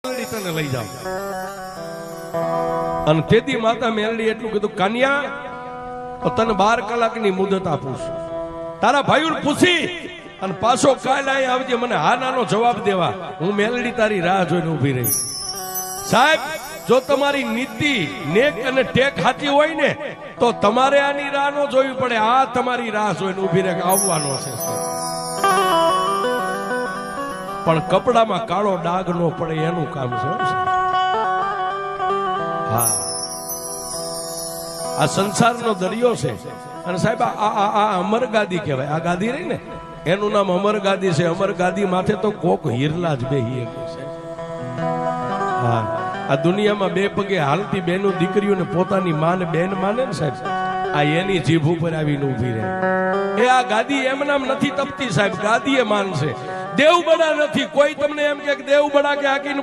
તને લઈ જાવ. અને તેથી માતા મેલડી એટલું કીધું, કન્યા તને 12 કલાકની મુદત આપું છું. તારા ભાઈઓ પૂછી અને પાછો કાલ અહીં આવજે, મને હા નાનો જવાબ દેવા. હું મેલડી તારી રાહ જોઈને ઊભી રહી. સાહેબ, જો તમારી નીતિ નેક અને ટેક હાથી હોય ને તો તમારે આની રાહ ન જોવી પડે. આ તમારી રાહ જોઈને ઊભી રહે, આવવાનો છે. પણ કપડામાં કાળો ડાઘ ન પડે એનું કામ છે. હા, આ સંસારનો દરિયો છે. અને સાહેબ આ અમર ગાદી કહેવાય. આ ગાદી રહી ને એનું નામ અમર ગાદી છે. અમર ગાદી માથે તો કોક હિરલા જ બેહી છે. હા, આ દુનિયામાં 2 પગે હાલતી બેનું દીકરીઓને પોતાની માને બેન માને ને સાહેબ, આ એની જીભ ઉપર આવીને ઊભી રહે. એ આ ગાદી એમ નામ નથી તપતી સાહેબ, ગાદી એ માન છે. દેવબડા નથી. કોઈ તમને એમ કે દેવબડા કે આકીને